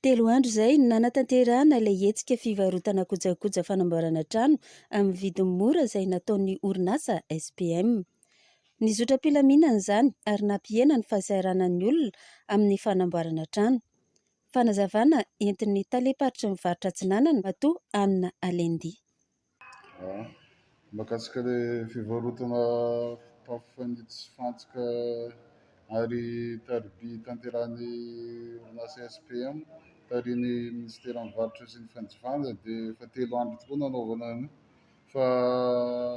3 andro izay no nanatanterahana ilay hetsika fivarotana kojakoja fanamboarana trano amin'ny vidiny mora izay nataon'ny orinasa SPM. Nizotra am-pilaminana izany ary nampihena ny fahasahiranan'ny olona amin'ny fanamboarana trano. Fanazavana entin'ny taleparitry ny varotra Atsinanana Matoa Anna Alendi. Mahakasika ilay fivarotana fitafy fanitso sy fantsika ary tarby tanterahan'ny orinasa SPM tarihin'ny ministeran'ny varotra sy ny fanjifana dia efa 3 andro tokoa nanaovana an'io. Fa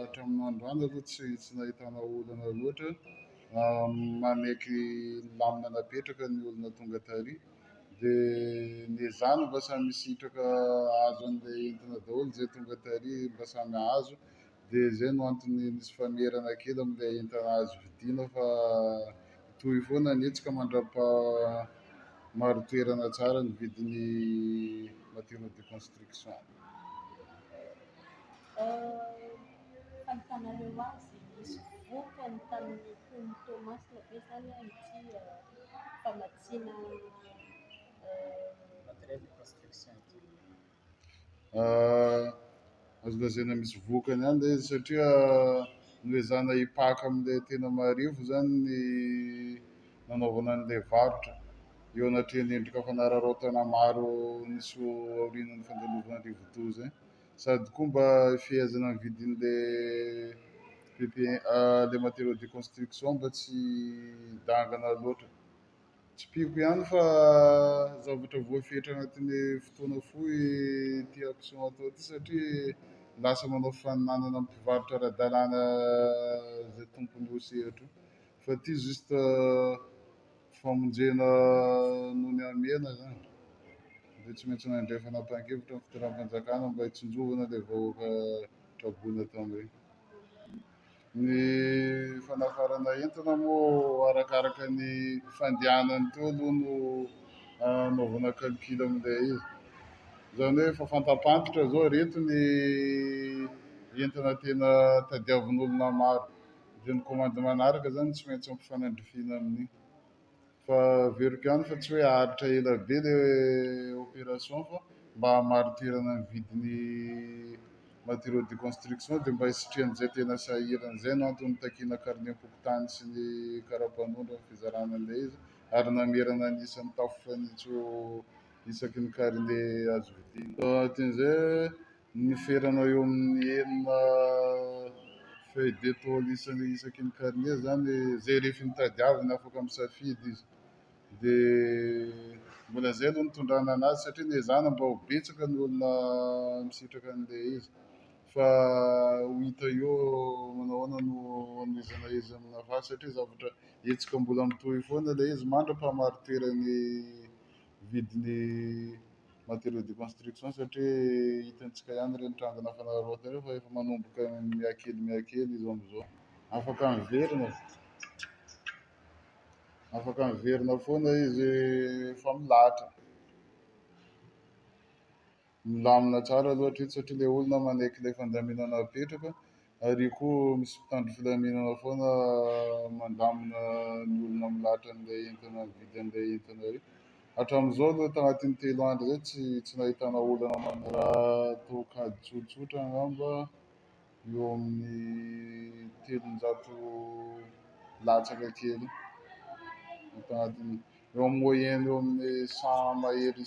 hatramin'ny andro any aloha tsy nahitana olana loatra maneky lamina napetraka ny olona tonga tary. Dia niezahana mba samy misitraka azo an'ilay entina daholo zay tonga tary mba samy azo. Dia izay no antony nisy famerana kely amin'ilay entana azo vidiana fa toy foana ny hetsika maro toerana tsara ny vidin'ny matériaux de construction. Fahitanareo azy misy vokany tamin'ny Tony Thomas be zany ity famatsiana matériel de construction ity. Azo lazaina misy vokany ihany ilay izy satria noezahana hipaka amin'ilay tena marivo zany ny nanaovana an'ilay varotra eo anatrehany endrika fanararaotana maro nisy aorianan'ny fandalovana rivodoza zay, sady koa mba fehezana ny vidin'ilay matériaux de construction mba tsy dangana loatra. Tsy piko ihany fa zavatra voafetra anatin'ny fotoana fohy ty action atao ty satria lasa manao faninanana amin'ny mpivarotra ara-dalàna zay tompony ho sehatra io. Fa ty juste famonjena noho ny hamena zany. Dia tsy maintsy nandray fanapahan-kevitra amin'ny fitoeram-panjakana mba hitsinjovana ilay vahoaka trabona tamin'ireny. Ny fanafarana entana moa arakaraka ny fandehanany teo aloha no anaovana calcul amin'ilay izy. Izany hoe efa fantapantotra zao reto ny entana tena tadiavin'olona maro. Dia ny komandy manaraka zany tsy maintsy ampifanandrifina amin'iny. Fa veriko ihany fa tsy hoe haharitra ela be ilay opération fa mba hamaritirana ny vidin'ny matériaux de construction dia mba hisitrihan'izay tena sahirana. Izay no antony nitakiana carnet-pokotany sy ny kara-panondro amin'ny fizarana an'ilay izy ary namerana ny isan'ny tafo fanitso isaky ny carnet azo vidiana. Anatin'izay niferana eo amin'ny 9 feuille de tôle isaky ny carnet zany zay rehefa nitadiavina afaka misafidy izy. Dia mbola izay aloha nitondrana anazy satria niezahana mba ho betsaka ny olona misitraka an'ilay izy. Fa ho hita eo manao ahoana no hanomezana izy amina fasy satria zavatra hetsika mbola mitohy foana ilay izy mandram-pahamaritoeran'ny vidin'ny matériaux de construction satria hitantsika ihany ireny trangona fanararaotana ireny fa efa manomboka miakely izy amin'izao. Afaka miverina foana izy fa milahatra. Milamina tsara loatra izy satria ilay olona maneky ilay fandaminana apetraka ary koa misy mpitandro filaminana foana mandamina ny olona milahatra an'ilay entana mividy an'ilay entana io. Hatramin'izao aloha tagnatin'ny 3 andro zay tsy nahitana olana raha atao kady tsotsotra angamba eo amin'ny 300 latsaka kely. Eo amin'ny moyenne eo amin'ny 100 mahery